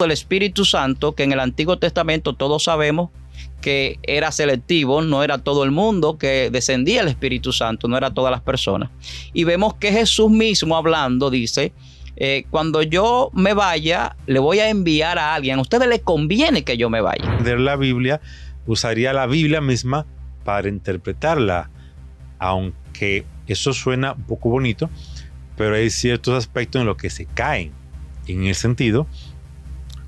del Espíritu Santo, que en el Antiguo Testamento todos sabemos que era selectivo, no era todo el mundo que descendía el Espíritu Santo, no era todas las personas. Y vemos que Jesús mismo hablando dice, cuando yo me vaya, le voy a enviar a alguien. A ustedes les conviene que yo me vaya. Entender la Biblia, usaría la Biblia misma para interpretarla, aunque eso suena un poco bonito, pero hay ciertos aspectos en los que se caen, en el sentido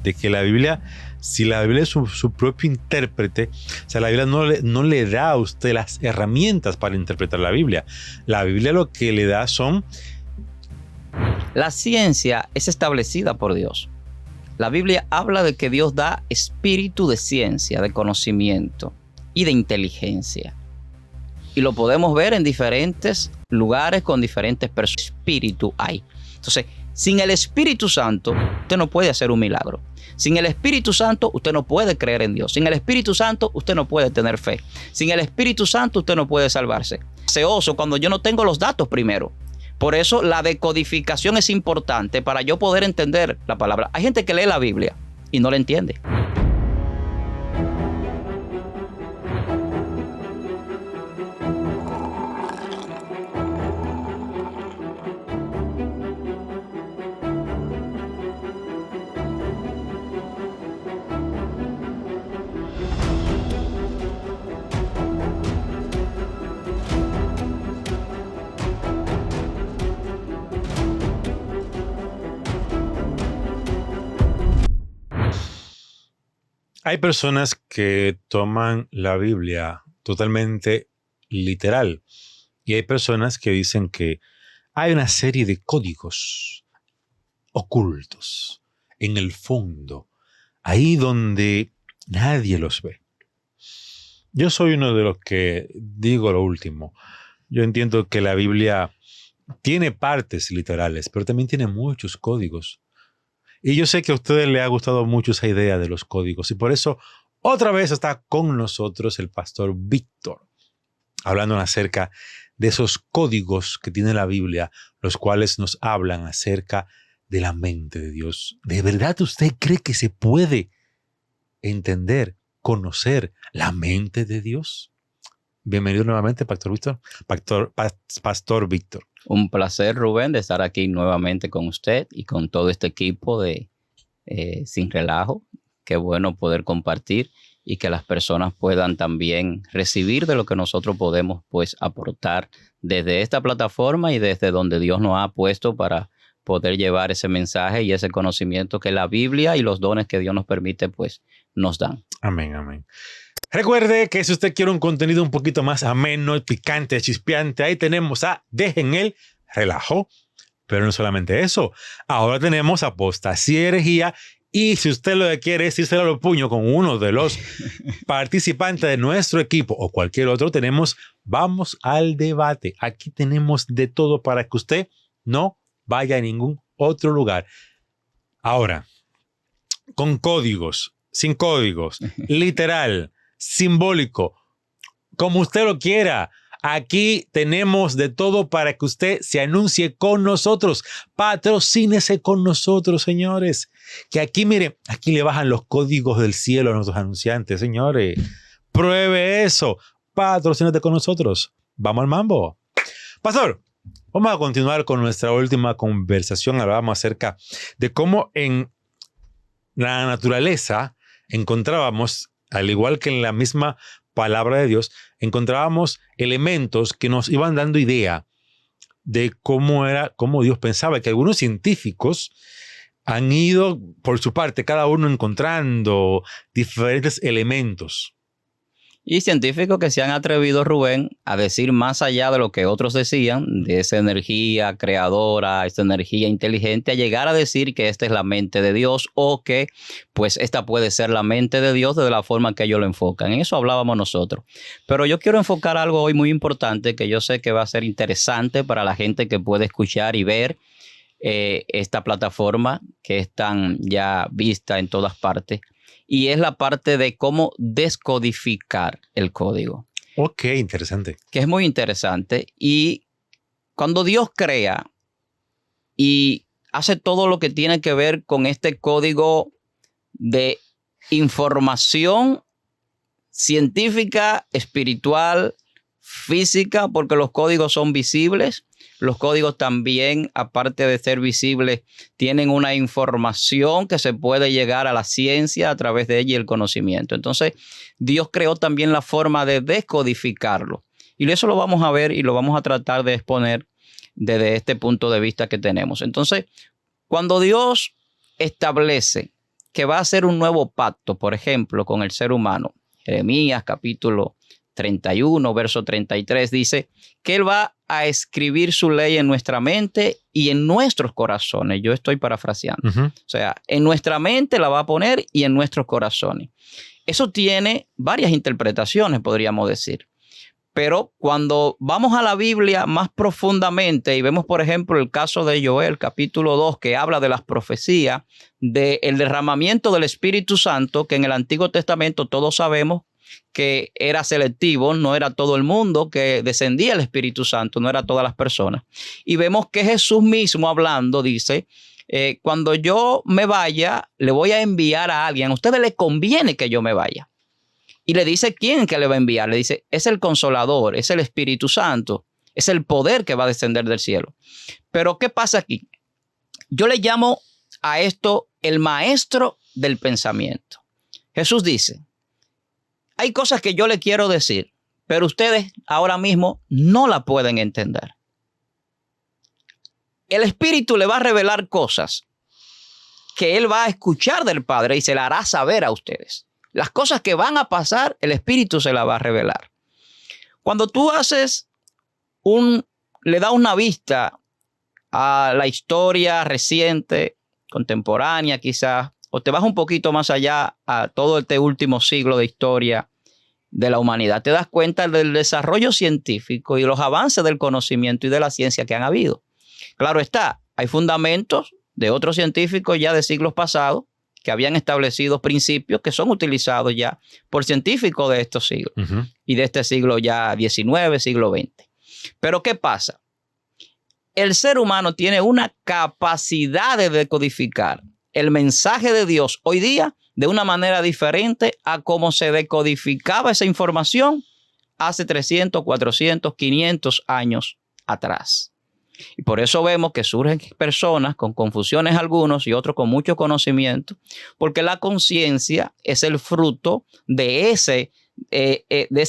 de que la Biblia, si la Biblia es su propio intérprete, o sea, la Biblia no le da a usted las herramientas para interpretar la Biblia. La Biblia lo que le da son... La ciencia es establecida por Dios. La Biblia habla de que Dios da espíritu de ciencia, de conocimiento y de inteligencia. Y lo podemos ver en diferentes lugares con diferentes personas. Espíritu hay. Entonces, sin el Espíritu Santo, usted no puede hacer un milagro. Sin el Espíritu Santo, usted no puede creer en Dios. Sin el Espíritu Santo, usted no puede tener fe. Sin el Espíritu Santo, usted no puede salvarse. Deseoso cuando yo no tengo los datos primero. Por eso la decodificación es importante para yo poder entender la palabra. Hay gente que lee la Biblia y no la entiende. Hay personas que toman la Biblia totalmente literal y hay personas que dicen que hay una serie de códigos ocultos en el fondo, ahí donde nadie los ve. Yo soy uno de los que digo lo último. Yo entiendo que la Biblia tiene partes literales, pero también tiene muchos códigos. Y yo sé que a ustedes les ha gustado mucho esa idea de los códigos y por eso otra vez está con nosotros el pastor Víctor, hablando acerca de esos códigos que tiene la Biblia, los cuales nos hablan acerca de la mente de Dios. ¿De verdad usted cree que se puede entender, conocer la mente de Dios? Bienvenido nuevamente, Pastor Víctor. Pastor Víctor. Un placer, Rubén, de estar aquí nuevamente con usted y con todo este equipo de Sin Relajo. Qué bueno poder compartir y que las personas puedan también recibir de lo que nosotros podemos pues aportar desde esta plataforma y desde donde Dios nos ha puesto para poder llevar ese mensaje y ese conocimiento que la Biblia y los dones que Dios nos permite pues nos dan. Amén, amén. Recuerde que si usted quiere un contenido un poquito más ameno, picante, chispeante, ahí tenemos a Dejen el Relajo. Pero no solamente eso, ahora tenemos Apostasía y Herejía. Y si usted lo que quiere es irse a los puños con uno de los participantes de nuestro equipo o cualquier otro, tenemos Vamos al Debate. Aquí tenemos de todo para que usted no vaya a ningún otro lugar. Ahora, con códigos, sin códigos, literal, simbólico, como usted lo quiera. Aquí tenemos de todo para que usted se anuncie con nosotros. Patrocínese con nosotros, señores. Que aquí, mire, aquí le bajan los códigos del cielo a nuestros anunciantes, señores. Pruebe eso. Patrocínate con nosotros. Vamos al mambo. Pastor, vamos a continuar con nuestra última conversación. Hablábamos acerca de cómo en la naturaleza encontrábamos, al igual que en la misma palabra de Dios, encontrábamos elementos que nos iban dando idea de cómo Dios pensaba, que algunos científicos han ido por su parte, cada uno encontrando diferentes elementos. Y científicos que se han atrevido, Rubén, a decir más allá de lo que otros decían, de esa energía creadora, esa energía inteligente, a llegar a decir que esta es la mente de Dios o que pues esta puede ser la mente de Dios de la forma que ellos lo enfocan. En eso hablábamos nosotros. Pero yo quiero enfocar algo hoy muy importante que yo sé que va a ser interesante para la gente que puede escuchar y ver esta plataforma que es tan ya vista en todas partes. Y es la parte de cómo descodificar el código. Ok, interesante. Que es muy interesante. Y cuando Dios crea y hace todo lo que tiene que ver con este código de información científica, espiritual, física, porque los códigos son visibles. Los códigos también, aparte de ser visibles, tienen una información que se puede llegar a la ciencia a través de ella y el conocimiento. Entonces, Dios creó también la forma de descodificarlo. Y eso lo vamos a ver y lo vamos a tratar de exponer desde este punto de vista que tenemos. Entonces, cuando Dios establece que va a hacer un nuevo pacto, por ejemplo, con el ser humano, Jeremías capítulo 31, verso 33, dice que Él va a escribir su ley en nuestra mente y en nuestros corazones. Yo estoy parafraseando. O sea, en nuestra mente la va a poner y en nuestros corazones. Eso tiene varias interpretaciones, podríamos decir. Pero cuando vamos a la Biblia más profundamente y vemos, por ejemplo, el caso de Joel, capítulo 2, que habla de las profecías, del derramamiento del Espíritu Santo, que en el Antiguo Testamento todos sabemos que era selectivo, no era todo el mundo que descendía el Espíritu Santo, no era todas las personas. Y vemos que Jesús mismo hablando dice, cuando yo me vaya, le voy a enviar a alguien. A ustedes les conviene que yo me vaya. Y le dice quién que le va a enviar. Le dice, es el Consolador, es el Espíritu Santo, es el poder que va a descender del cielo. Pero ¿qué pasa aquí? Yo le llamo a esto el maestro del pensamiento. Jesús dice, hay cosas que yo le quiero decir, pero ustedes ahora mismo no la pueden entender. El Espíritu le va a revelar cosas que Él va a escuchar del Padre y se la hará saber a ustedes. Las cosas que van a pasar, el Espíritu se las va a revelar. Cuando tú le das una vista a la historia reciente, contemporánea quizás, o te vas un poquito más allá a todo este último siglo de historia de la humanidad, te das cuenta del desarrollo científico y los avances del conocimiento y de la ciencia que han habido. Claro está, hay fundamentos de otros científicos ya de siglos pasados que habían establecido principios que son utilizados ya por científicos de estos siglos y de este siglo ya XIX, siglo XX. Pero ¿qué pasa? El ser humano tiene una capacidad de decodificar el mensaje de Dios hoy día de una manera diferente a cómo se decodificaba esa información hace 300, 400, 500 años atrás. Y por eso vemos que surgen personas con confusiones algunos y otros con mucho conocimiento, porque la conciencia es el fruto de esa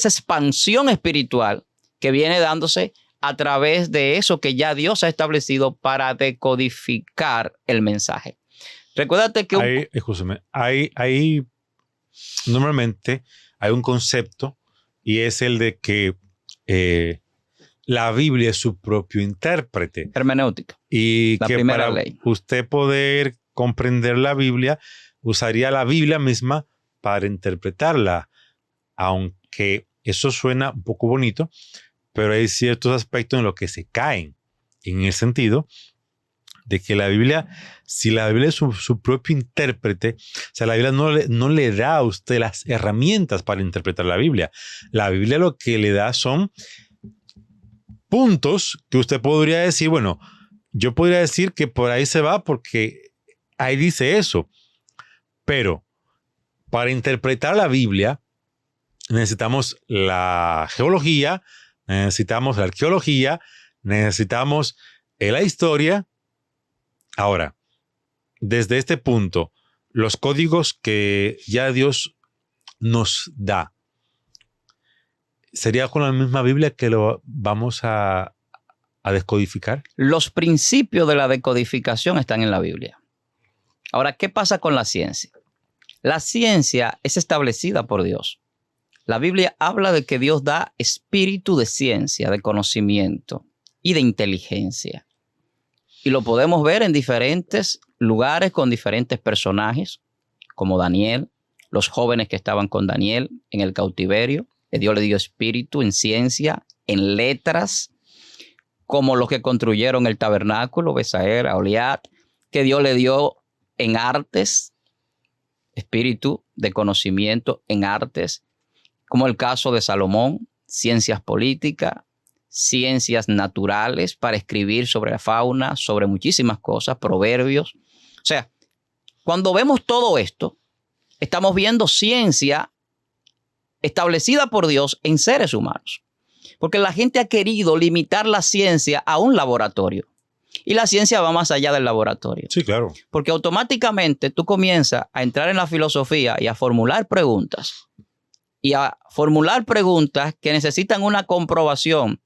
expansión espiritual que viene dándose a través de eso que ya Dios ha establecido para decodificar el mensaje. Recuérdate que... Normalmente hay un concepto y es el de que la Biblia es su propio intérprete. Hermenéutica. Y la que primera para ley. usted poder comprender la Biblia, usaría la Biblia misma para interpretarla. Aunque eso suena un poco bonito, pero hay ciertos aspectos en los que se caen. En el sentido de que la Biblia, si la Biblia es su propio intérprete, o sea, la Biblia no le da a usted las herramientas para interpretar la Biblia. La Biblia lo que le da son puntos que usted podría decir, bueno, yo podría decir que por ahí se va porque ahí dice eso. Pero para interpretar la Biblia necesitamos la geología, necesitamos la arqueología, necesitamos la historia. Ahora, desde este punto, los códigos que ya Dios nos da, ¿sería con la misma Biblia que lo vamos a descodificar? Los principios de la decodificación están en la Biblia. Ahora, ¿qué pasa con la ciencia? La ciencia es establecida por Dios. La Biblia habla de que Dios da espíritu de ciencia, de conocimiento y de inteligencia. Y lo podemos ver en diferentes lugares con diferentes personajes, como Daniel, los jóvenes que estaban con Daniel en el cautiverio, que Dios le dio espíritu en ciencia, en letras, como los que construyeron el tabernáculo, Besaer, Aholiab, que Dios le dio en artes, espíritu de conocimiento en artes, como el caso de Salomón, ciencias políticas, ciencias naturales para escribir sobre la fauna, sobre muchísimas cosas, proverbios. O sea, cuando vemos todo esto, Estamos viendo ciencia establecida por Dios en seres humanos. Porque la gente ha querido limitar la ciencia a un laboratorio. Y la ciencia va más allá del laboratorio. Sí, claro. Porque automáticamente tú comienzas a entrar en la filosofía y a formular preguntas. Y a formular preguntas que necesitan una comprobación.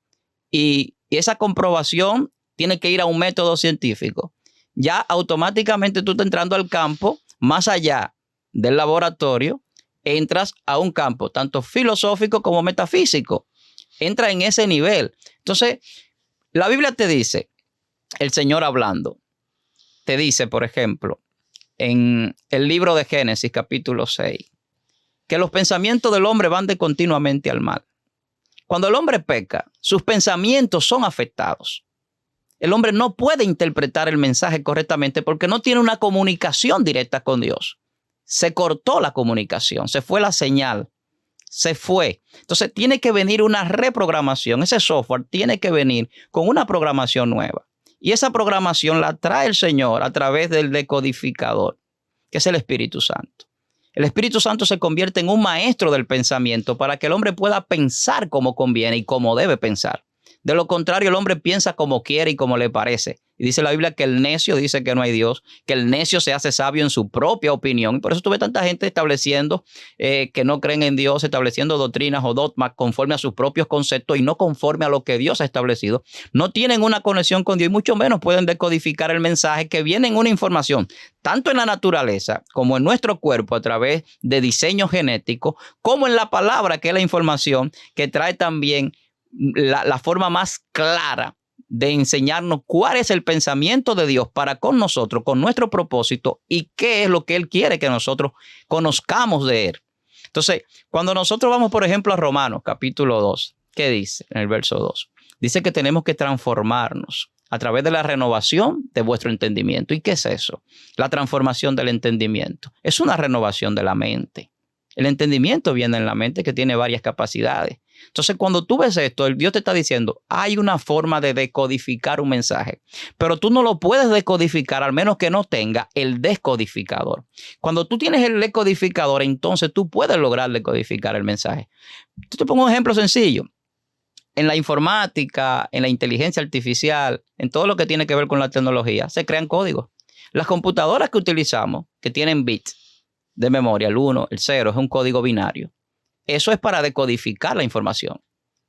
Y esa comprobación tiene que ir a un método científico. Ya automáticamente tú estás entrando al campo más allá del laboratorio. Entras a un campo tanto filosófico como metafísico. Entra en ese nivel. Entonces, la Biblia te dice, el Señor hablando, te dice, por ejemplo, en el libro de Génesis, capítulo 6, que los pensamientos del hombre van de continuamente al mal. Cuando el hombre peca, sus pensamientos son afectados. El hombre no puede interpretar el mensaje correctamente porque no tiene una comunicación directa con Dios. Se cortó la comunicación, se fue la señal, se fue. Entonces tiene que venir una reprogramación. Ese software tiene que venir con una programación nueva. Y esa programación la trae el Señor a través del decodificador, que es el Espíritu Santo. El Espíritu Santo se convierte en un maestro del pensamiento para que el hombre pueda pensar como conviene y como debe pensar. De lo contrario, el hombre piensa como quiere y como le parece. Y dice la Biblia que el necio dice que no hay Dios, que el necio se hace sabio en su propia opinión. Y por eso tú ves tanta gente estableciendo que no creen en Dios, estableciendo doctrinas o dogmas conforme a sus propios conceptos y no conforme a lo que Dios ha establecido. No tienen una conexión con Dios y mucho menos pueden decodificar el mensaje que viene en una información, tanto en la naturaleza como en nuestro cuerpo a través de diseño genético, como en la palabra, que es la información que trae también la forma más clara de enseñarnos cuál es el pensamiento de Dios para con nosotros, con nuestro propósito y qué es lo que Él quiere que nosotros conozcamos de Él. Entonces, cuando nosotros vamos, por ejemplo, a Romanos capítulo 2, ¿qué dice en el verso 2? Dice que tenemos que transformarnos a través de la renovación de vuestro entendimiento. ¿Y qué es eso? La transformación del entendimiento. Es una renovación de la mente. El entendimiento viene en la mente, que tiene varias capacidades. Entonces, cuando tú ves esto, el Dios te está diciendo, hay una forma de decodificar un mensaje, pero tú no lo puedes decodificar al menos que no tenga el descodificador. Cuando tú tienes el decodificador, entonces tú puedes lograr decodificar el mensaje. Yo te pongo un ejemplo sencillo. En la informática, en la inteligencia artificial, en todo lo que tiene que ver con la tecnología, se crean códigos. Las computadoras que utilizamos, que tienen bits de memoria, el 1, el 0, es un código binario. Eso es para decodificar la información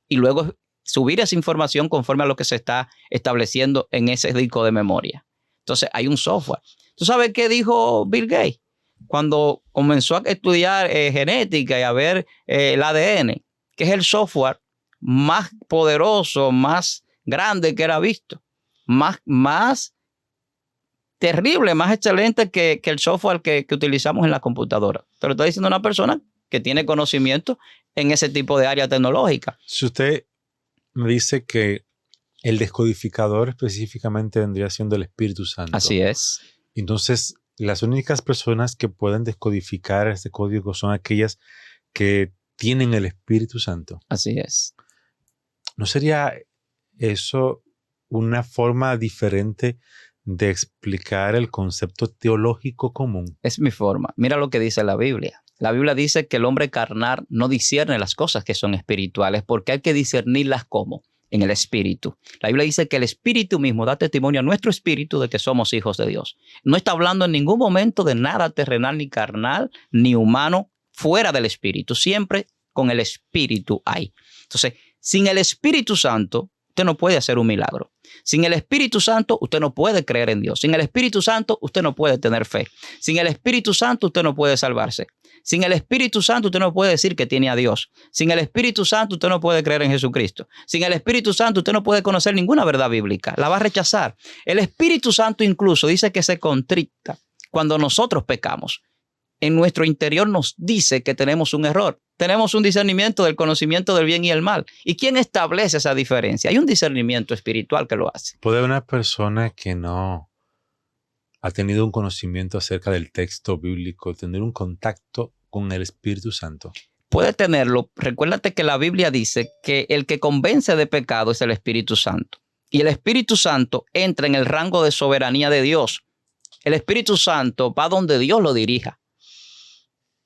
y luego subir esa información conforme a lo que se está estableciendo en ese disco de memoria. Entonces hay un software. ¿Tú sabes qué dijo Bill Gates cuando comenzó a estudiar genética y a ver el ADN? Que es el software más poderoso, más grande que era visto, más terrible, más excelente que el software que utilizamos en la computadora. Te lo está diciendo una persona que tiene conocimiento en ese tipo de área tecnológica. Si usted me dice que el descodificador específicamente vendría siendo el Espíritu Santo. Así es. Entonces, las únicas personas que pueden descodificar este código son aquellas que tienen el Espíritu Santo. Así es. ¿No sería eso una forma diferente de explicar el concepto teológico común? Es mi forma. Mira lo que dice la Biblia. La Biblia dice que el hombre carnal no discierne las cosas que son espirituales porque hay que discernirlas como en el espíritu. La Biblia dice que el espíritu mismo da testimonio a nuestro espíritu de que somos hijos de Dios. No está hablando en ningún momento de nada terrenal, ni carnal, ni humano fuera del espíritu. Siempre con el espíritu hay. Entonces, sin el Espíritu Santo, usted no puede hacer un milagro. Sin el Espíritu Santo, usted no puede creer en Dios. Sin el Espíritu Santo, usted no puede tener fe. Sin el Espíritu Santo, usted no puede salvarse. Sin el Espíritu Santo, usted no puede decir que tiene a Dios. Sin el Espíritu Santo, usted no puede creer en Jesucristo. Sin el Espíritu Santo, usted no puede conocer ninguna verdad bíblica. La va a rechazar. El Espíritu Santo incluso dice que se contrita cuando nosotros pecamos. En nuestro interior nos dice que tenemos un error. Tenemos un discernimiento del conocimiento del bien y el mal. ¿Y quién establece esa diferencia? Hay un discernimiento espiritual que lo hace. ¿Puede una persona que no ha tenido un conocimiento acerca del texto bíblico tener un contacto con el Espíritu Santo? Puede tenerlo. Recuérdate que la Biblia dice que el que convence de pecado es el Espíritu Santo. Y el Espíritu Santo entra en el rango de soberanía de Dios. El Espíritu Santo va donde Dios lo dirija.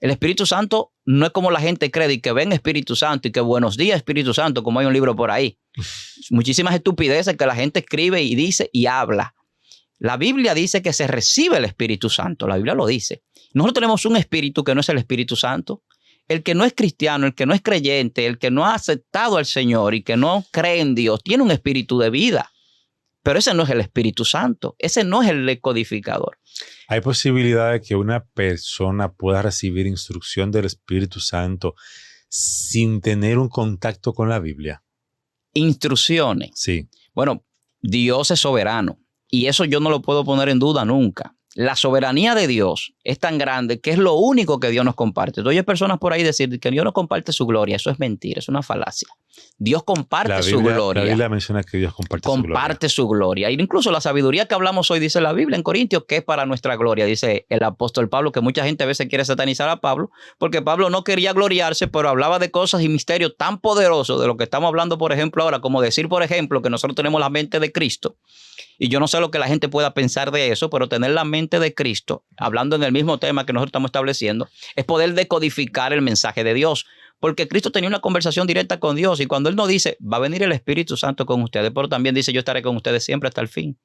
El Espíritu Santo no es como la gente cree, y que ven Espíritu Santo y que buenos días Espíritu Santo, como hay un libro por ahí. Muchísimas estupideces que la gente escribe y dice y habla. La Biblia dice que se recibe el Espíritu Santo. La Biblia lo dice. Nosotros tenemos un espíritu que no es el Espíritu Santo. El que no es cristiano, el que no es creyente, el que no ha aceptado al Señor y que no cree en Dios, tiene un espíritu de vida. Pero ese no es el Espíritu Santo. Ese no es el decodificador. ¿Hay posibilidad de que una persona pueda recibir instrucción del Espíritu Santo sin tener un contacto con la Biblia? Instrucciones. Sí. Bueno, Dios es soberano y eso yo no lo puedo poner en duda nunca. La soberanía de Dios es tan grande que es lo único que Dios nos comparte. Entonces hay personas por ahí decir que Dios no comparte su gloria. Eso es mentira, es una falacia. Dios comparte su gloria. La Biblia menciona que Dios comparte su gloria. E incluso la sabiduría que hablamos hoy, dice la Biblia en Corintios, que es para nuestra gloria. Dice el apóstol Pablo, que mucha gente a veces quiere satanizar a Pablo, porque Pablo no quería gloriarse, pero hablaba de cosas y misterios tan poderosos de lo que estamos hablando, por ejemplo, ahora, como decir, por ejemplo, que nosotros tenemos la mente de Cristo. Y yo no sé lo que la gente pueda pensar de eso, pero tener la mente de Cristo, hablando en el mismo tema que nosotros estamos estableciendo, es poder decodificar el mensaje de Dios. Porque Cristo tenía una conversación directa con Dios y cuando Él nos dice, va a venir el Espíritu Santo con ustedes, pero también dice, yo estaré con ustedes siempre hasta el fin.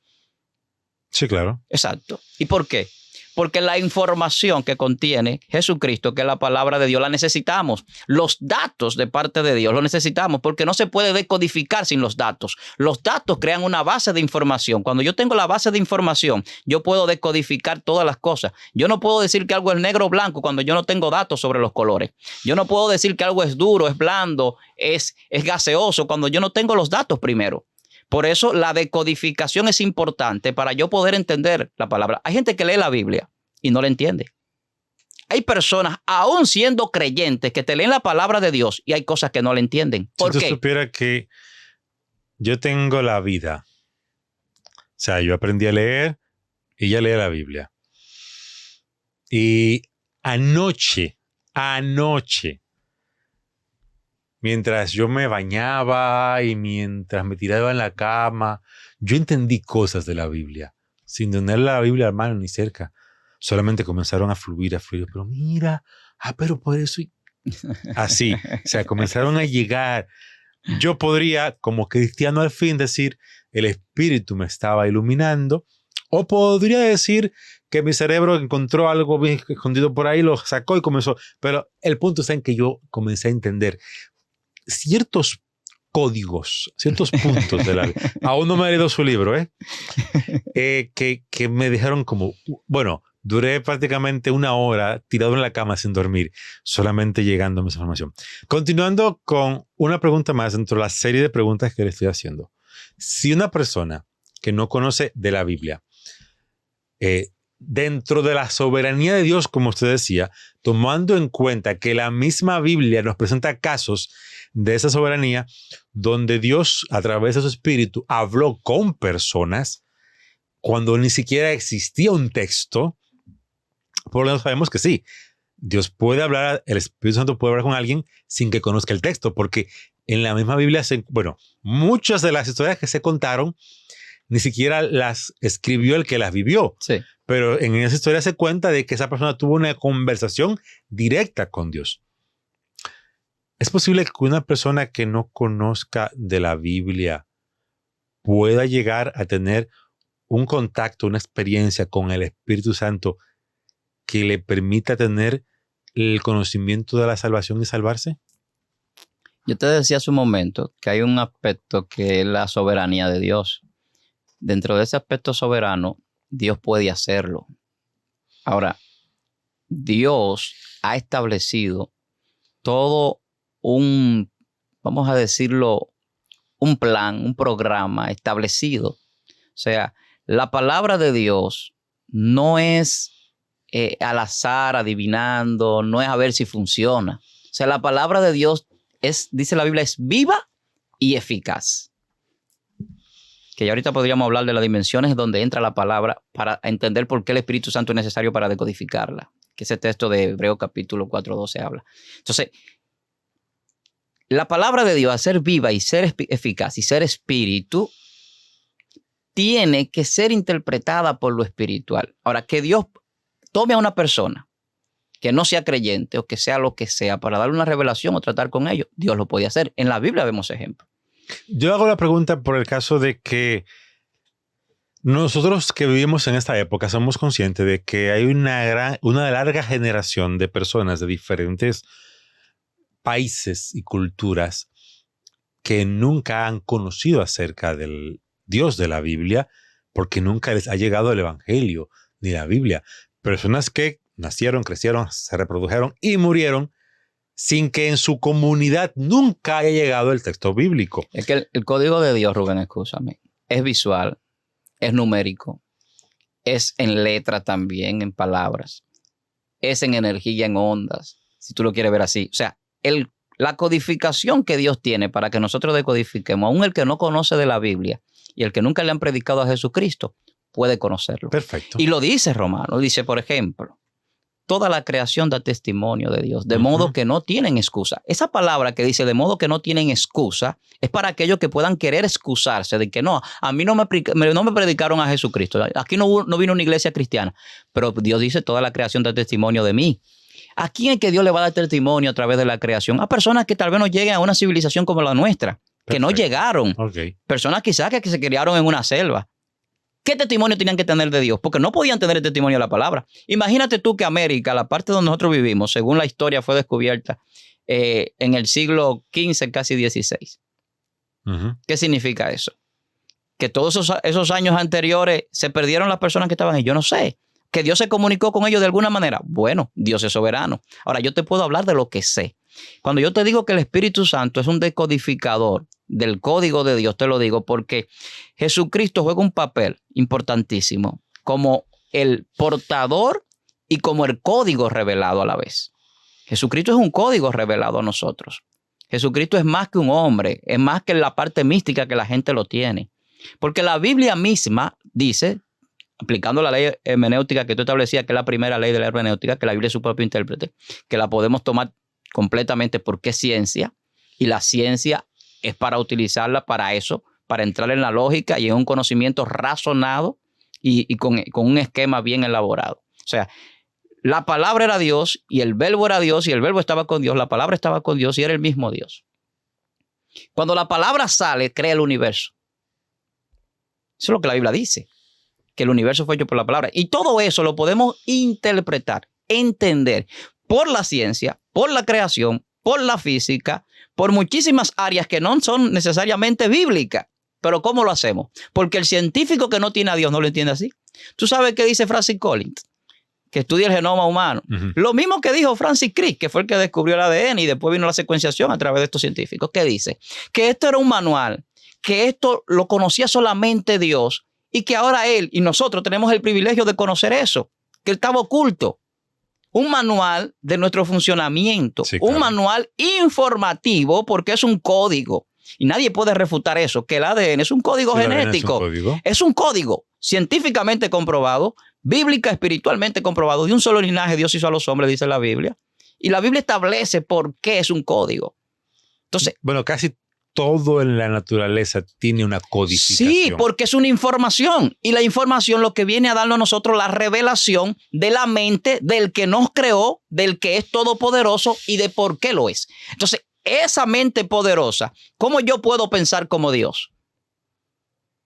Sí, claro. Exacto. ¿Y por qué? Porque la información que contiene Jesucristo, que es la palabra de Dios, la necesitamos. Los datos de parte de Dios los necesitamos porque no se puede decodificar sin los datos. Los datos crean una base de información. Cuando yo tengo la base de información, yo puedo decodificar todas las cosas. Yo no puedo decir que algo es negro o blanco cuando yo no tengo datos sobre los colores. Yo no puedo decir que algo es duro, es blando, es gaseoso cuando yo no tengo los datos primero. Por eso la decodificación es importante para yo poder entender la palabra. Hay gente que lee la Biblia y no la entiende. Hay personas, aún siendo creyentes, que te leen la palabra de Dios y hay cosas que no le entienden. ¿Por qué? Si tú supieras que yo tengo la vida. O sea, yo aprendí a leer y ya leí la Biblia. Y anoche, mientras yo me bañaba y mientras me tiraba en la cama, yo entendí cosas de la Biblia, sin tener la Biblia a mano ni cerca. Solamente comenzaron a fluir, pero mira, pero por eso... Así, o sea, comenzaron a llegar. Yo podría, como cristiano al fin, decir, el Espíritu me estaba iluminando, o podría decir que mi cerebro encontró algo bien escondido por ahí, lo sacó y comenzó. Pero el punto está en que yo comencé a entender ciertos códigos, ciertos puntos de la Biblia. Aún no me he leído su libro, que me dejaron como, bueno, duré prácticamente una hora tirado en la cama sin dormir, solamente llegando a esa información. Continuando con una pregunta más dentro de la serie de preguntas que le estoy haciendo. Si una persona que no conoce de la Biblia, dentro de la soberanía de Dios, como usted decía, tomando en cuenta que la misma Biblia nos presenta casos de esa soberanía, donde Dios, a través de su Espíritu, habló con personas cuando ni siquiera existía un texto. Por lo tanto, sabemos que sí, Dios puede hablar, el Espíritu Santo puede hablar con alguien sin que conozca el texto, porque en la misma Biblia, muchas de las historias que se contaron, ni siquiera las escribió el que las vivió. Sí. Pero en esa historia se cuenta de que esa persona tuvo una conversación directa con Dios. ¿Es posible que una persona que no conozca de la Biblia pueda llegar a tener un contacto, una experiencia con el Espíritu Santo que le permita tener el conocimiento de la salvación y salvarse? Yo te decía hace un momento que hay un aspecto que es la soberanía de Dios. Dentro de ese aspecto soberano, Dios puede hacerlo. Ahora, Dios ha establecido todo vamos a decirlo, un plan, un programa establecido. O sea, la palabra de Dios no es al azar, adivinando, no es a ver si funciona. O sea, la palabra de Dios dice la Biblia, es viva y eficaz. Que ya ahorita podríamos hablar de las dimensiones donde entra la palabra para entender por qué el Espíritu Santo es necesario para decodificarla. Que ese texto de Hebreos capítulo 4:12 habla. Entonces, la palabra de Dios, al ser viva y ser eficaz y ser espíritu, tiene que ser interpretada por lo espiritual. Ahora, que Dios tome a una persona que no sea creyente o que sea lo que sea, para darle una revelación o tratar con ellos, Dios lo podía hacer. En la Biblia vemos ejemplos. Yo hago la pregunta por el caso de que nosotros que vivimos en esta época somos conscientes de que hay una larga generación de personas de diferentes países y culturas que nunca han conocido acerca del Dios de la Biblia porque nunca les ha llegado el Evangelio ni la Biblia. Personas que nacieron, crecieron, se reprodujeron y murieron sin que en su comunidad nunca haya llegado el texto bíblico. Es que el código de Dios, Rubén, escúchame, es visual, es numérico, es en letra también, en palabras, es en energía, en ondas, si tú lo quieres ver así. O sea, la codificación que Dios tiene para que nosotros decodifiquemos, aún el que no conoce de la Biblia y el que nunca le han predicado a Jesucristo, puede conocerlo. Perfecto. Y lo dice Romano, dice, por ejemplo, toda la creación da testimonio de Dios, de modo que no tienen excusa. Esa palabra que dice de modo que no tienen excusa es para aquellos que puedan querer excusarse de que no, a mí no me predicaron a Jesucristo. Aquí no vino una iglesia cristiana, pero Dios dice toda la creación da testimonio de mí. ¿A quién es que Dios le va a dar testimonio a través de la creación? A personas que tal vez no lleguen a una civilización como la nuestra, que no llegaron. Okay. Personas quizás que se criaron en una selva. ¿Qué testimonio tenían que tener de Dios? Porque no podían tener el testimonio de la palabra. Imagínate tú que América, la parte donde nosotros vivimos, según la historia fue descubierta en el siglo XV, casi XVI. ¿Qué significa eso? Que todos esos años anteriores se perdieron las personas que estaban ahí. Yo no sé. ¿Que Dios se comunicó con ellos de alguna manera? Bueno, Dios es soberano. Ahora, yo te puedo hablar de lo que sé. Cuando yo te digo que el Espíritu Santo es un decodificador del código de Dios, te lo digo porque Jesucristo juega un papel importantísimo como el portador y como el código revelado a la vez. Jesucristo es un código revelado a nosotros. Jesucristo es más que un hombre, es más que la parte mística que la gente lo tiene. Porque la Biblia misma dice, aplicando la ley hermenéutica que tú establecías, que es la primera ley de la hermenéutica, que la Biblia es su propio intérprete, que la podemos tomar completamente porque es ciencia, y la ciencia es para utilizarla para eso, para entrar en la lógica y en un conocimiento razonado y con un esquema bien elaborado. O sea, la palabra era Dios y el verbo era Dios y el verbo estaba con Dios, la palabra estaba con Dios y era el mismo Dios. Cuando la palabra sale, crea el universo. Eso es lo que la Biblia dice, que el universo fue hecho por la palabra. Y todo eso lo podemos interpretar, entender por la ciencia, por la creación, por la física, por muchísimas áreas que no son necesariamente bíblicas. Pero ¿cómo lo hacemos? Porque el científico que no tiene a Dios no lo entiende así. ¿Tú sabes qué dice Francis Collins, que estudia el genoma humano? Lo mismo que dijo Francis Crick, que fue el que descubrió el ADN y después vino la secuenciación a través de estos científicos. ¿Qué dice? Que esto era un manual, que esto lo conocía solamente Dios y que ahora él y nosotros tenemos el privilegio de conocer eso, que estaba oculto. Un manual de nuestro funcionamiento, sí, claro. Un manual informativo porque es un código. Y nadie puede refutar eso, que el ADN es un código genético. Es un código científicamente comprobado, bíblica, espiritualmente comprobado. De un solo linaje Dios hizo a los hombres, dice la Biblia. Y la Biblia establece por qué es un código. Entonces, bueno, casi todo en la naturaleza tiene una codificación. Sí, porque es una información. Y la información lo que viene a darnos a nosotros la revelación de la mente del que nos creó, del que es todopoderoso y de por qué lo es. Entonces, esa mente poderosa, ¿cómo yo puedo pensar como Dios?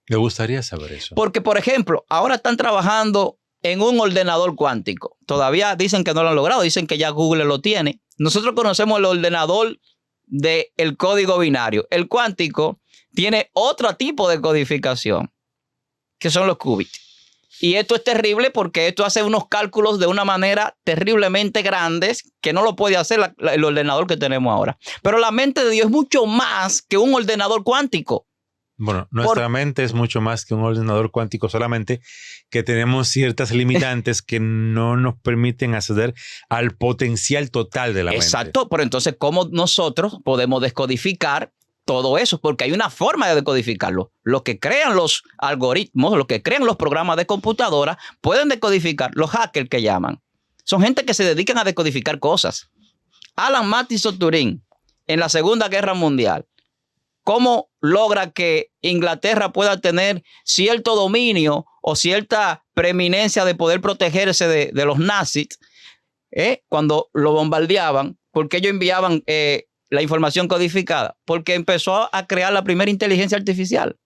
Me gustaría saber eso. Porque, por ejemplo, ahora están trabajando en un ordenador cuántico. Todavía dicen que no lo han logrado, dicen que ya Google lo tiene. Nosotros conocemos el ordenador del código binario. El cuántico tiene otro tipo de codificación, que son los qubits. Y esto es terrible porque esto hace unos cálculos de una manera terriblemente grandes que no lo puede hacer el ordenador que tenemos ahora. Pero la mente de Dios es mucho más que un ordenador cuántico. Bueno, nuestra mente es mucho más que un ordenador cuántico, solamente que tenemos ciertas limitantes que no nos permiten acceder al potencial total de la mente. Exacto, pero entonces, ¿cómo nosotros podemos descodificar todo eso? Porque hay una forma de decodificarlo. Lo que crean los algoritmos, lo que crean los programas de computadora, pueden decodificar. Los hackers que llaman, son gente que se dedican a decodificar cosas. Alan Matheson Turing, en la Segunda Guerra Mundial, ¿cómo logra que Inglaterra pueda tener cierto dominio o cierta preeminencia de poder protegerse de los nazis? cuando lo bombardeaban, ¿por qué ellos enviaban la información codificada? Porque empezó a crear la primera inteligencia artificial.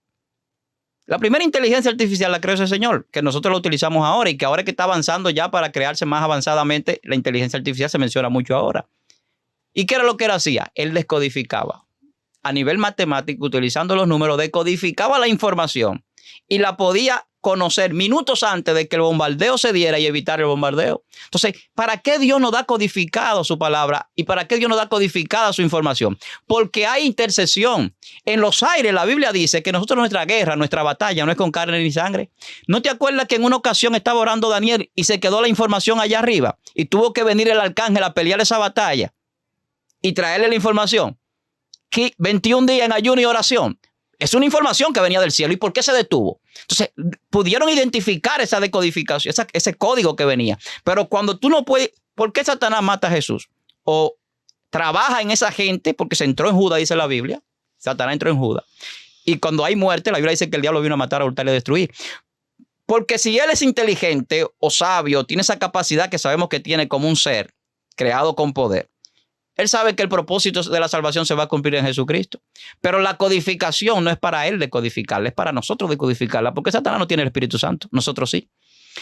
La primera inteligencia artificial la creó ese señor, que nosotros la utilizamos ahora y que ahora que está avanzando ya para crearse más avanzadamente, la inteligencia artificial se menciona mucho ahora. ¿Y qué era lo que él hacía? Él descodificaba. A nivel matemático, utilizando los números, decodificaba la información y la podía conocer minutos antes de que el bombardeo se diera y evitar el bombardeo. Entonces, ¿para qué Dios nos da codificado su palabra y para qué Dios nos da codificada su información? Porque hay intercesión. En los aires la Biblia dice que nosotros nuestra guerra, nuestra batalla no es con carne ni sangre. ¿No te acuerdas que en una ocasión estaba orando Daniel y se quedó la información allá arriba y tuvo que venir el arcángel a pelear esa batalla y traerle la información? 21 días en ayuno y oración. Es una información que venía del cielo. ¿Y por qué se detuvo? Entonces, pudieron identificar esa decodificación, ese código que venía. Pero cuando tú no puedes, ¿por qué Satanás mata a Jesús? O trabaja en esa gente, porque se entró en Judas, dice la Biblia. Satanás entró en Judas. Y cuando hay muerte, la Biblia dice que el diablo vino a matar, a hurtar y a destruir. Porque si él es inteligente o sabio, tiene esa capacidad que sabemos que tiene como un ser creado con poder, él sabe que el propósito de la salvación se va a cumplir en Jesucristo. Pero la codificación no es para él decodificarla, es para nosotros decodificarla, porque Satanás no tiene el Espíritu Santo, nosotros sí.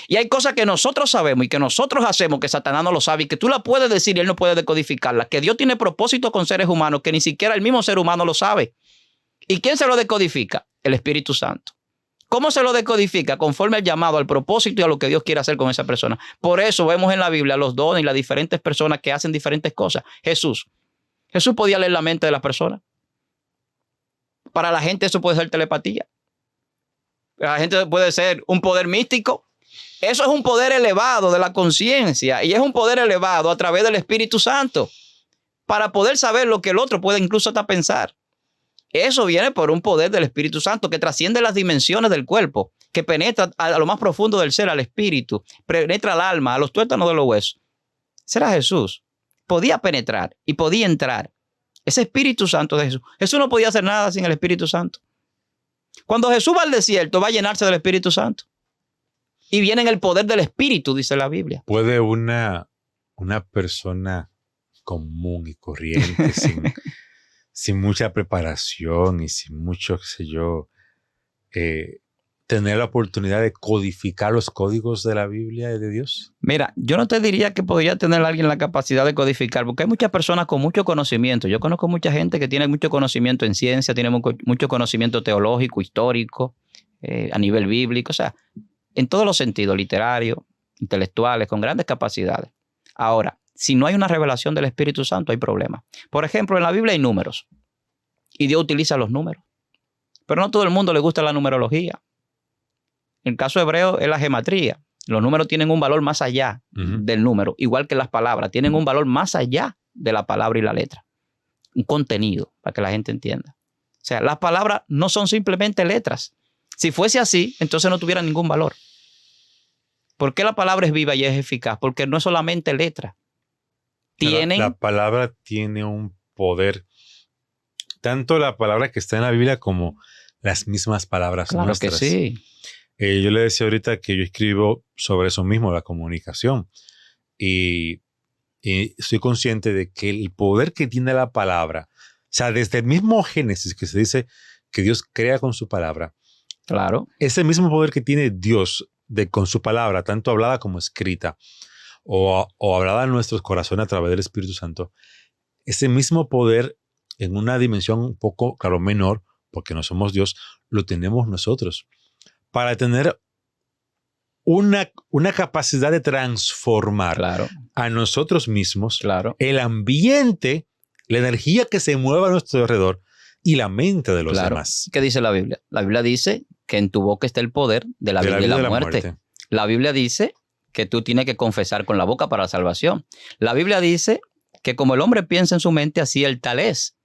Y hay cosas que nosotros sabemos y que nosotros hacemos que Satanás no lo sabe y que tú la puedes decir y él no puede decodificarla. Que Dios tiene propósito con seres humanos que ni siquiera el mismo ser humano lo sabe. ¿Y quién se lo decodifica? El Espíritu Santo. ¿Cómo se lo decodifica? Conforme al llamado, al propósito y a lo que Dios quiere hacer con esa persona. Por eso vemos en la Biblia los dones y las diferentes personas que hacen diferentes cosas. Jesús podía leer la mente de las personas. Para la gente eso puede ser telepatía. Para la gente puede ser un poder místico. Eso es un poder elevado de la conciencia y es un poder elevado a través del Espíritu Santo para poder saber lo que el otro puede incluso hasta pensar. Eso viene por un poder del Espíritu Santo que trasciende las dimensiones del cuerpo, que penetra a lo más profundo del ser, al espíritu, penetra al alma, a los tuétanos de los huesos. Ese era Jesús. Podía penetrar y podía entrar. Ese Espíritu Santo de Jesús. Jesús no podía hacer nada sin el Espíritu Santo. Cuando Jesús va al desierto, va a llenarse del Espíritu Santo. Y viene en el poder del Espíritu, dice la Biblia. ¿Puede una persona común y corriente, sin mucha preparación y sin mucho, qué sé yo, tener la oportunidad de codificar los códigos de la Biblia y de Dios? Mira, yo no te diría que podría tener alguien la capacidad de codificar, porque hay muchas personas con mucho conocimiento. Yo conozco mucha gente que tiene mucho conocimiento en ciencia, tiene mucho conocimiento teológico, histórico, a nivel bíblico, o sea, en todos los sentidos, literarios, intelectuales, con grandes capacidades. Ahora, si no hay una revelación del Espíritu Santo, hay problemas. Por ejemplo, en la Biblia hay números y Dios utiliza los números, pero no todo el mundo le gusta la numerología. En el caso hebreo es la gematría. Los números tienen un valor más allá del número, igual que las palabras, tienen un valor más allá de la palabra y la letra. Un contenido, para que la gente entienda. O sea, las palabras no son simplemente letras. Si fuese así, entonces no tuvieran ningún valor. ¿Por qué la palabra es viva y es eficaz? Porque no es solamente letra. La palabra tiene un poder. Tanto la palabra que está en la Biblia como las mismas palabras nuestras. Claro que sí. Yo le decía ahorita que yo escribo sobre eso mismo, la comunicación. Y estoy consciente de que el poder que tiene la palabra, o sea, desde el mismo Génesis que se dice que Dios crea con su palabra. Claro. Ese mismo poder que tiene Dios con su palabra, tanto hablada como escrita, o hablada en nuestros corazones a través del Espíritu Santo, ese mismo poder en una dimensión un poco, claro, menor, porque no somos Dios, lo tenemos nosotros. Para tener una capacidad de transformar a nosotros mismos, el ambiente, la energía que se mueve a nuestro alrededor y la mente de los demás. ¿Qué dice la Biblia? La Biblia dice que en tu boca está el poder de la vida y la muerte. La Biblia dice que tú tienes que confesar con la boca para la salvación. La Biblia dice que como el hombre piensa en su mente, así el tal es.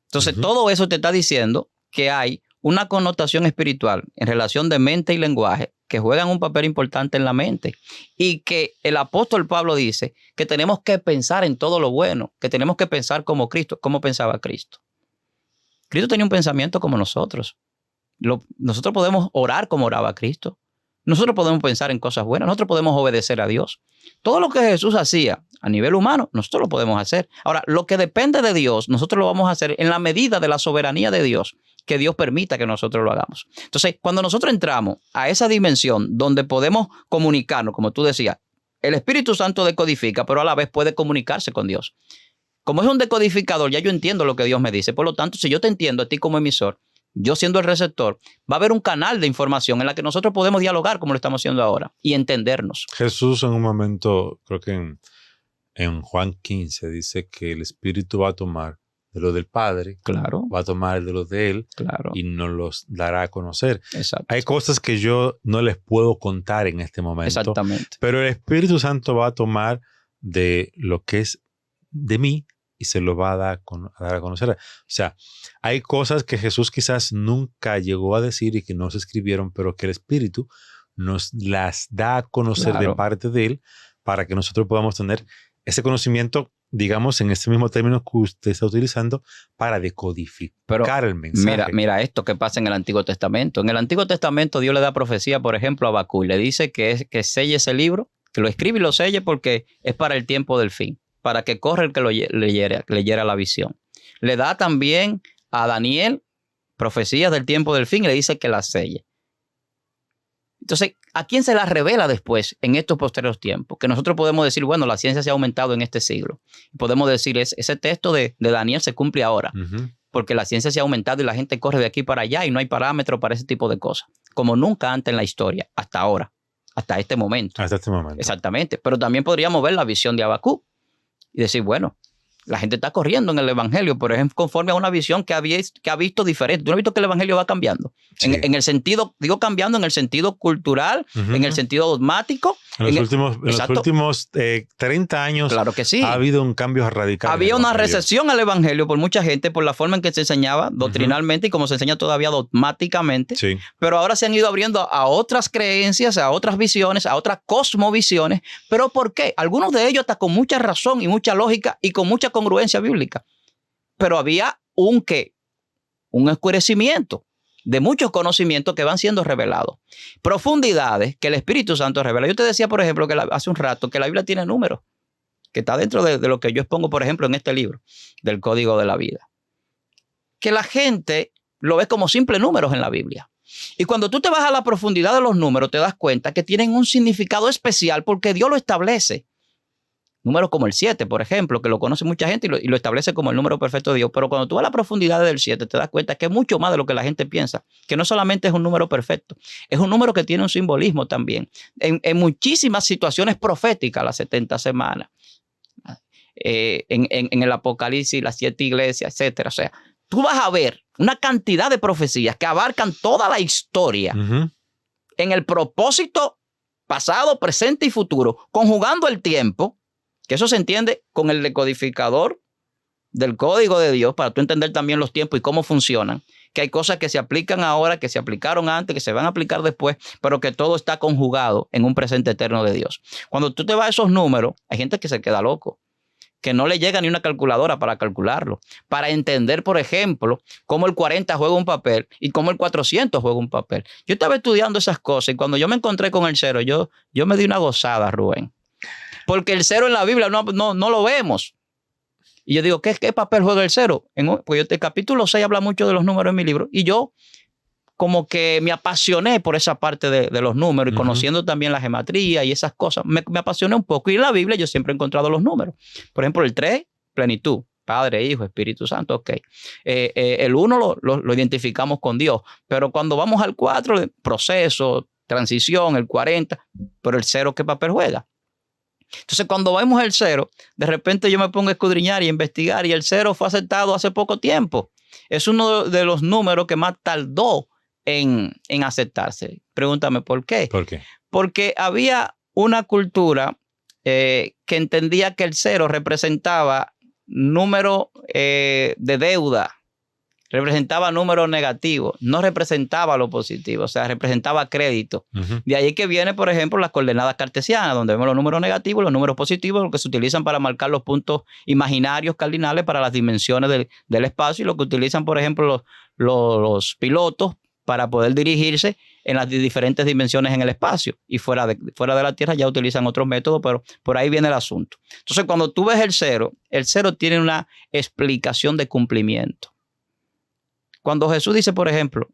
Entonces, todo eso te está diciendo que hay una connotación espiritual en relación de mente y lenguaje que juegan un papel importante en la mente. Y que el apóstol Pablo dice que tenemos que pensar en todo lo bueno, que tenemos que pensar como Cristo. ¿Cómo pensaba Cristo? Cristo tenía un pensamiento como nosotros. Nosotros podemos orar como oraba Cristo. Nosotros podemos pensar en cosas buenas, nosotros podemos obedecer a Dios. Todo lo que Jesús hacía a nivel humano, nosotros lo podemos hacer. Ahora, lo que depende de Dios, nosotros lo vamos a hacer en la medida de la soberanía de Dios, que Dios permita que nosotros lo hagamos. Entonces, cuando nosotros entramos a esa dimensión donde podemos comunicarnos, como tú decías, el Espíritu Santo decodifica, pero a la vez puede comunicarse con Dios. Como es un decodificador, ya yo entiendo lo que Dios me dice. Por lo tanto, si yo te entiendo a ti como emisor, yo siendo el receptor, va a haber un canal de información en la que nosotros podemos dialogar como lo estamos haciendo ahora y entendernos. Jesús en un momento, creo que en Juan 15, dice que el Espíritu va a tomar de lo del Padre, Claro, va a tomar de lo de Él claro. y nos los dará a conocer. Exacto. Hay cosas que yo no les puedo contar en este momento. Exactamente. Pero el Espíritu Santo va a tomar de lo que es de mí y se lo va a dar a conocer. O sea, hay cosas que Jesús quizás nunca llegó a decir y que no se escribieron, pero que el Espíritu nos las da a conocer Claro. de parte de Él para que nosotros podamos tener ese conocimiento, digamos, en este mismo término que usted está utilizando, para decodificar el mensaje. Mira esto que pasa en el Antiguo Testamento. En el Antiguo Testamento Dios le da profecía, por ejemplo, a Habacuc y le dice que selle ese libro, que lo escribe y lo selle porque es para el tiempo del fin, para que corra el que lo leyera la visión. Le da también a Daniel profecías del tiempo del fin y le dice que la selle. Entonces, ¿a quién se la revela después en estos posteriores tiempos? Que nosotros podemos decir, bueno, la ciencia se ha aumentado en este siglo. Podemos decir, ese texto de Daniel se cumple ahora, porque la ciencia se ha aumentado y la gente corre de aquí para allá y no hay parámetros para ese tipo de cosas, como nunca antes en la historia, hasta ahora, hasta este momento. Hasta este momento. Exactamente. Pero también podríamos ver la visión de Habacuc y decir, bueno, la gente está corriendo en el evangelio, por ejemplo, conforme a una visión que ha visto diferente. ¿Tú no has visto que el evangelio va cambiando? Sí. En el sentido, digo cambiando en el sentido cultural, en el sentido dogmático. En los últimos 30 años, claro que sí, ha habido un cambio radical. Había una recesión al evangelio por mucha gente, por la forma en que se enseñaba doctrinalmente y como se enseña todavía dogmáticamente. Sí. Pero ahora se han ido abriendo a otras creencias, a otras visiones, a otras cosmovisiones. ¿Pero por qué? Algunos de ellos hasta con mucha razón y mucha lógica y con mucha congruencia bíblica. Pero había un oscurecimiento de muchos conocimientos que van siendo revelados. Profundidades que el Espíritu Santo revela. Yo te decía, por ejemplo, que hace un rato que la Biblia tiene números, que está dentro de lo que yo expongo, por ejemplo, en este libro, del Código de la Vida. Que la gente lo ve como simples números en la Biblia. Y cuando tú te vas a la profundidad de los números, te das cuenta que tienen un significado especial porque Dios lo establece. Números como el 7, por ejemplo, que lo conoce mucha gente y lo establece como el número perfecto de Dios. Pero cuando tú vas a la profundidad del 7, te das cuenta que es mucho más de lo que la gente piensa. Que no solamente es un número perfecto, es un número que tiene un simbolismo también. En muchísimas situaciones proféticas, las 70 semanas, en el Apocalipsis, las 7 iglesias, etcétera. O sea, tú vas a ver una cantidad de profecías que abarcan toda la historia en el propósito pasado, presente y futuro, conjugando el tiempo. Que eso se entiende con el decodificador del código de Dios para tú entender también los tiempos y cómo funcionan. Que hay cosas que se aplican ahora, que se aplicaron antes, que se van a aplicar después, pero que todo está conjugado en un presente eterno de Dios. Cuando tú te vas a esos números, hay gente que se queda loco, que no le llega ni una calculadora para calcularlo. Para entender, por ejemplo, cómo el 40 juega un papel y cómo el 400 juega un papel. Yo estaba estudiando esas cosas y cuando yo me encontré con el 0, yo me di una gozada, Rubén. Porque el 0 en la Biblia no lo vemos. Y yo digo, ¿qué papel juega el 0? Pues el capítulo 6 habla mucho de los números en mi libro. Y yo como que me apasioné por esa parte de los números y conociendo también la geometría y esas cosas. Me apasioné un poco. Y en la Biblia yo siempre he encontrado los números. Por ejemplo, el 3, plenitud. Padre, Hijo, Espíritu Santo, ok. El 1 lo identificamos con Dios. Pero cuando vamos al 4, proceso, transición, el 40. Pero el 0, ¿qué papel juega? Entonces, cuando vemos el 0, de repente yo me pongo a escudriñar y a investigar y el 0 fue aceptado hace poco tiempo. Es uno de los números que más tardó en aceptarse. Pregúntame por qué. ¿Por qué? Porque había una cultura que entendía que el 0 representaba número de deuda, representaba números negativos, no representaba lo positivo, o sea, representaba crédito. De ahí que viene, por ejemplo, las coordenadas cartesianas, donde vemos los números negativos y los números positivos, lo que se utilizan para marcar los puntos imaginarios cardinales para las dimensiones del espacio y lo que utilizan, por ejemplo, los pilotos para poder dirigirse en las diferentes dimensiones en el espacio. Y fuera de la Tierra ya utilizan otros métodos, pero por ahí viene el asunto. Entonces, cuando tú ves el cero tiene una explicación de cumplimiento. Cuando Jesús dice, por ejemplo,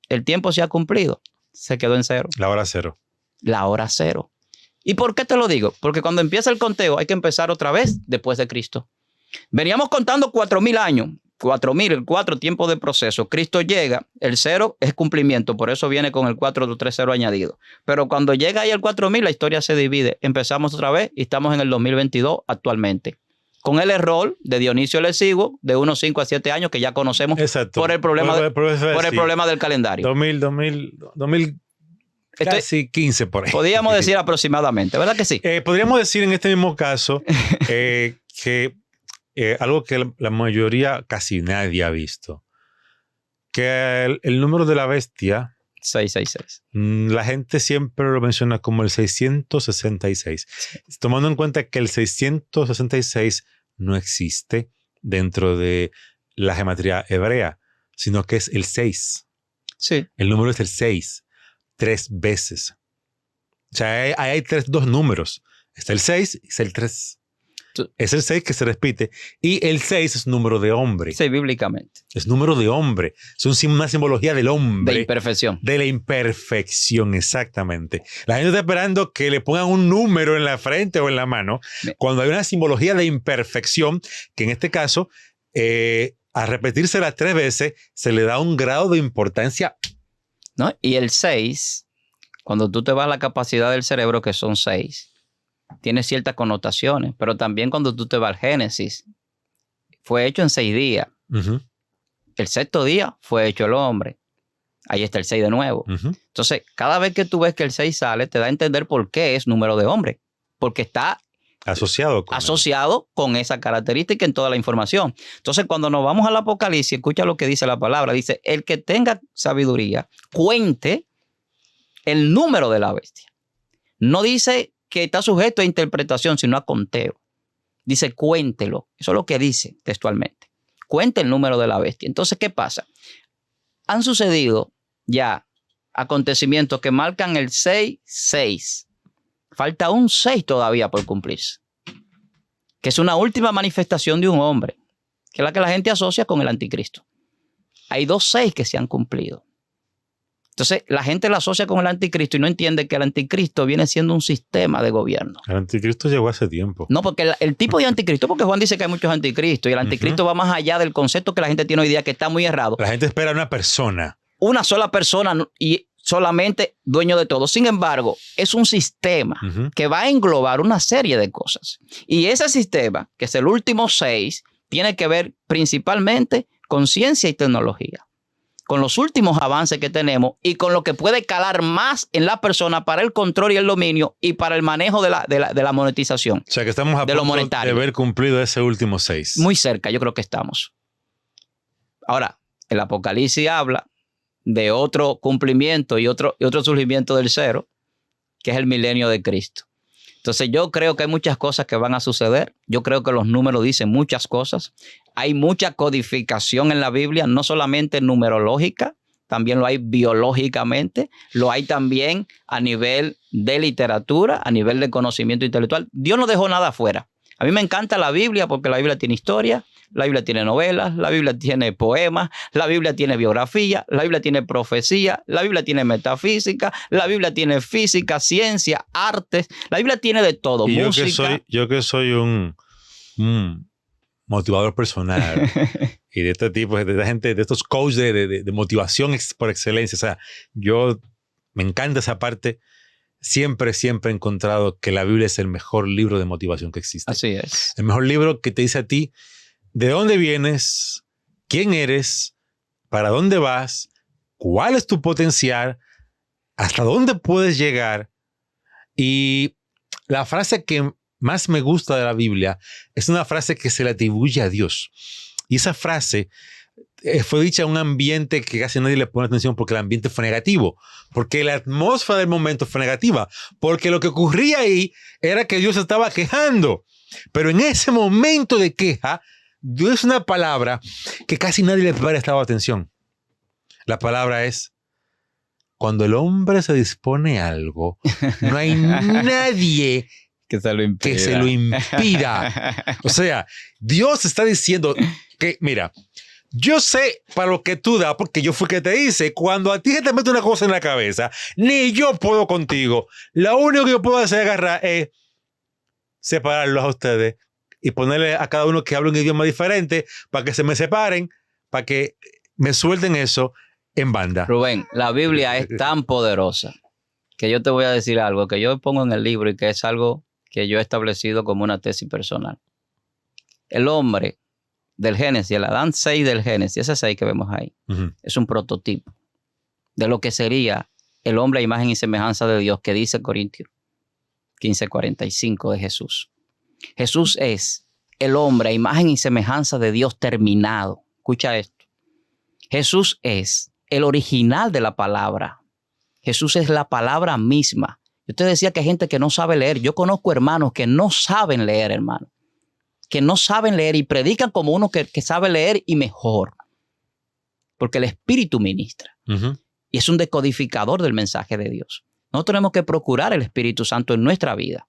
el tiempo se ha cumplido, se quedó en cero. La hora cero. La hora cero. ¿Y por qué te lo digo? Porque cuando empieza el conteo hay que empezar otra vez después de Cristo. Veníamos contando 4,000 años. 4,000, el 4 tiempo de proceso. Cristo llega, el 0 es cumplimiento, por eso viene con el 430 añadido. Pero cuando llega ahí el 4,000, la historia se divide. Empezamos otra vez y estamos en el 2022 actualmente. Con el error de Dionisio el Exiguo de unos 5 a 7 años que ya conocemos. Por el problema, por el problema del calendario. 2000 casi 15 por ahí. Podríamos decir aproximadamente, ¿verdad que sí? Podríamos decir en este mismo caso que algo que la mayoría, casi nadie ha visto, que el número de la bestia, 666. La gente siempre lo menciona como el 666, tomando en cuenta que el 666 no existe dentro de la gematría hebrea, sino que es el 6. Sí. El número es el 6, 3 veces. O sea, hay dos números. Está el 6 y está el 3. Es el 6 que se repite. Y el 6 es número de hombre. Sí, bíblicamente. Es número de hombre. Es una simbología del hombre. De imperfección. De la imperfección, exactamente. La gente está esperando que le pongan un número en la frente o en la mano, cuando hay una simbología de imperfección, que en este caso, a repetírsela 3 veces, se le da un grado de importancia. ¿No? Y el 6, cuando tú te vas a la capacidad del cerebro, que son 6, tiene ciertas connotaciones, pero también cuando tú te vas al Génesis, fue hecho en 6 días. Uh-huh. El 6º día fue hecho el hombre. Ahí está el 6 de nuevo. Uh-huh. Entonces, cada vez que tú ves que el 6 sale, te da a entender por qué es número de hombre. Porque está asociado con esa característica en toda la información. Entonces, cuando nos vamos al Apocalipsis, escucha lo que dice la palabra. Dice, el que tenga sabiduría, cuente el número de la bestia. No dice que está sujeto a interpretación, sino a conteo. Dice, cuéntelo. Eso es lo que dice textualmente. Cuente el número de la bestia. Entonces, ¿qué pasa? Han sucedido ya acontecimientos que marcan el 6-6. Falta un 6 todavía por cumplirse. Que es una última manifestación de un hombre, que es la que la gente asocia con el anticristo. Hay 2 6 que se han cumplido. Entonces, la gente la asocia con el anticristo y no entiende que el anticristo viene siendo un sistema de gobierno. El anticristo llegó hace tiempo. No, porque el tipo de anticristo, porque Juan dice que hay muchos anticristos y el anticristo va más allá del concepto que la gente tiene hoy día, que está muy errado. La gente espera una persona. Una sola persona y solamente dueño de todo. Sin embargo, es un sistema que va a englobar una serie de cosas. Y ese sistema, que es el último 6, tiene que ver principalmente con ciencia y tecnología, con los últimos avances que tenemos y con lo que puede calar más en la persona para el control y el dominio y para el manejo de la monetización. O sea, que estamos a punto de haber cumplido ese último 6. Muy cerca, yo creo que estamos. Ahora, el Apocalipsis habla de otro cumplimiento y otro surgimiento del 0, que es el milenio de Cristo. Entonces yo creo que hay muchas cosas que van a suceder. Yo creo que los números dicen muchas cosas. Hay mucha codificación en la Biblia, no solamente numerológica, también lo hay biológicamente, lo hay también a nivel de literatura, a nivel de conocimiento intelectual. Dios no dejó nada afuera. A mí me encanta la Biblia porque la Biblia tiene historia, la Biblia tiene novelas, la Biblia tiene poemas, la Biblia tiene biografía, la Biblia tiene profecía, la Biblia tiene metafísica, la Biblia tiene física, ciencia, artes, la Biblia tiene de todo, y música. Yo que soy un motivador personal y de este tipo, de esta gente, de estos coaches de motivación por excelencia. O sea, yo me encanta esa parte. Siempre he encontrado que la Biblia es el mejor libro de motivación que existe. Así es. El mejor libro que te dice a ti de dónde vienes, quién eres, para dónde vas, cuál es tu potencial, hasta dónde puedes llegar. Y la frase que más me gusta de la Biblia es una frase que se le atribuye a Dios. Y esa frase fue dicha en un ambiente que casi nadie le pone atención porque el ambiente fue negativo, porque la atmósfera del momento fue negativa, porque lo que ocurría ahí era que Dios estaba quejando. Pero en ese momento de queja, Dios es una palabra que casi nadie le prestaba atención. La palabra es cuando el hombre se dispone a algo, no hay nadie que se lo impida. O sea, Dios está diciendo que, mira, yo sé para lo que tú das, porque yo fui que te hice. Cuando a ti se te mete una cosa en la cabeza, ni yo puedo contigo. Lo único que yo puedo hacer agarrar es separarlos a ustedes y ponerle a cada uno que hable un idioma diferente para que se me separen, para que me suelten eso en banda. Rubén, la Biblia es tan poderosa que yo te voy a decir algo que yo pongo en el libro y que es algo que yo he establecido como una tesis personal. El hombre del Génesis, el Adán 6 del Génesis, ese 6 que vemos ahí, es un prototipo de lo que sería el hombre a imagen y semejanza de Dios que dice Corintios 15:45 de Jesús. Jesús es el hombre a imagen y semejanza de Dios terminado. Escucha esto. Jesús es el original de la palabra. Jesús es la palabra misma. Yo te decía que hay gente que no sabe leer. Yo conozco hermanos que no saben leer, hermano. Que no saben leer y predican como uno que sabe leer y mejor. Porque el Espíritu ministra. Y es un decodificador del mensaje de Dios. Nosotros tenemos que procurar el Espíritu Santo en nuestra vida.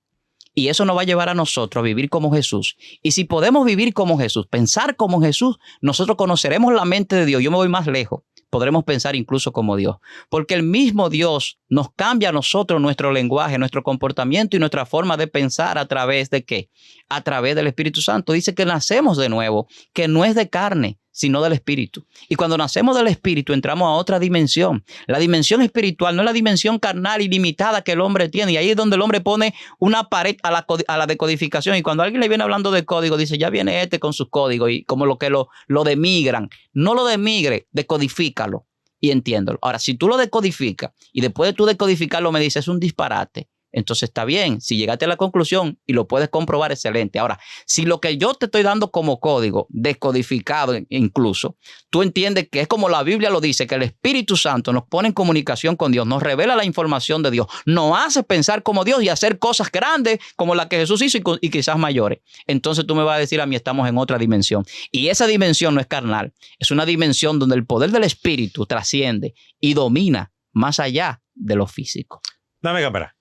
Y eso nos va a llevar a nosotros a vivir como Jesús. Y si podemos vivir como Jesús, pensar como Jesús, nosotros conoceremos la mente de Dios. Yo me voy más lejos. Podremos pensar incluso como Dios. Porque el mismo Dios nos cambia a nosotros nuestro lenguaje, nuestro comportamiento y nuestra forma de pensar a través de ¿qué? A través del Espíritu Santo. Dice que nacemos de nuevo, que no es de carne, sino del Espíritu. Y cuando nacemos del Espíritu entramos a otra dimensión. La dimensión espiritual no es la dimensión carnal y limitada que el hombre tiene. Y ahí es donde el hombre pone una pared a la decodificación. Y cuando alguien le viene hablando de código, dice, ya viene este con sus códigos. Y como lo que lo demigran. No lo demigre, decodifícalo y entiéndelo. Ahora, si tú lo decodificas y después de tú decodificarlo me dices, es un disparate. Entonces está bien, si llegaste a la conclusión y lo puedes comprobar, excelente. Ahora, si lo que yo te estoy dando como código, descodificado incluso, tú entiendes que es como la Biblia lo dice, que el Espíritu Santo nos pone en comunicación con Dios, nos revela la información de Dios, nos hace pensar como Dios y hacer cosas grandes como las que Jesús hizo y quizás mayores. Entonces tú me vas a decir a mí, estamos en otra dimensión. Y esa dimensión no es carnal, es una dimensión donde el poder del Espíritu trasciende y domina más allá de lo físico. Dame cámara.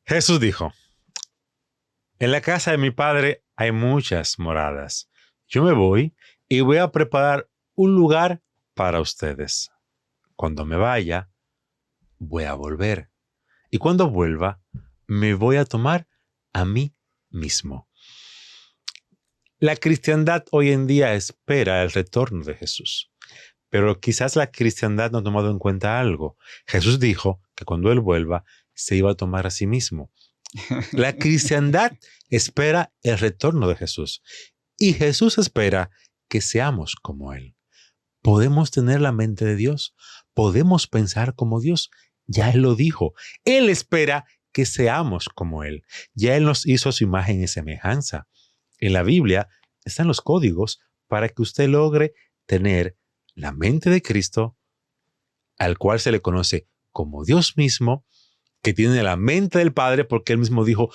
Jesús dijo, en la casa de mi padre hay muchas moradas. Yo me voy y voy a preparar un lugar para ustedes. Cuando me vaya, voy a volver. Y cuando vuelva, me voy a tomar a mí mismo. La cristiandad hoy en día espera el retorno de Jesús. Pero quizás la cristiandad no ha tomado en cuenta algo. Jesús dijo que cuando Él vuelva, se iba a tomar a sí mismo. La cristiandad espera el retorno de Jesús. Y Jesús espera que seamos como Él. Podemos tener la mente de Dios. Podemos pensar como Dios. Ya Él lo dijo. Él espera que seamos como Él. Ya Él nos hizo su imagen y semejanza. En la Biblia están los códigos para que usted logre tener la mente de Cristo, al cual se le conoce como Dios mismo, que tiene la mente del Padre, porque Él mismo dijo,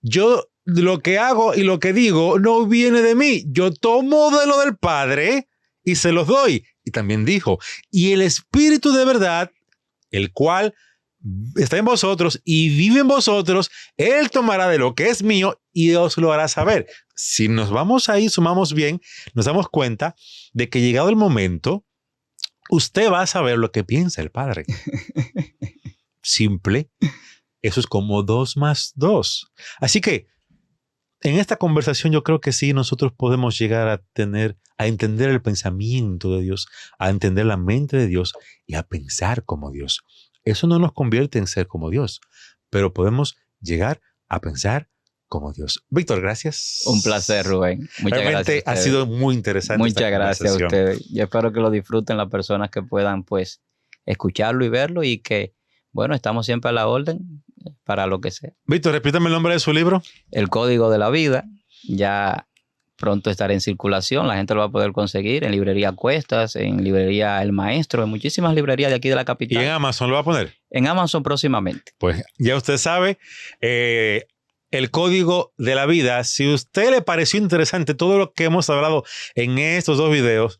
yo lo que hago y lo que digo no viene de mí. Yo tomo de lo del Padre y se los doy. Y también dijo, y el Espíritu de verdad, el cual está en vosotros y vive en vosotros, Él tomará de lo que es mío y os lo hará saber. Si nos vamos ahí, sumamos bien, nos damos cuenta de que llegado el momento, usted va a saber lo que piensa el Padre. Simple. Eso es como 2 más 2. Así que en esta conversación yo creo que sí nosotros podemos llegar a entender el pensamiento de Dios, a entender la mente de Dios y a pensar como Dios. Eso no nos convierte en ser como Dios, pero podemos llegar a pensar como Dios. Víctor, gracias. Un placer, Rubén. Muchas Realmente gracias. Ha sido muy interesante. Muchas gracias a ustedes. Yo espero que lo disfruten las personas que puedan, pues, escucharlo y verlo y que, bueno, estamos siempre a la orden para lo que sea. Víctor, repítame el nombre de su libro. El Código de la Vida. Ya pronto estará en circulación. La gente lo va a poder conseguir en librería Cuestas, en librería El Maestro, en muchísimas librerías de aquí de la capital. ¿Y en Amazon lo va a poner? En Amazon próximamente. Pues ya usted sabe, el Código de la Vida. Si a usted le pareció interesante todo lo que hemos hablado en estos 2 videos,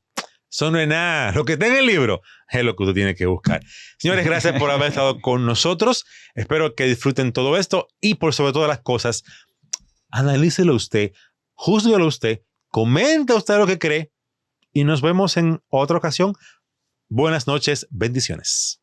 Eso no es nada. Lo que está en el libro es lo que usted tiene que buscar. Señores, gracias por haber estado con nosotros. Espero que disfruten todo esto y por sobre todas las cosas, analícelo usted, júzguelo usted, comenta usted lo que cree y nos vemos en otra ocasión. Buenas noches, bendiciones.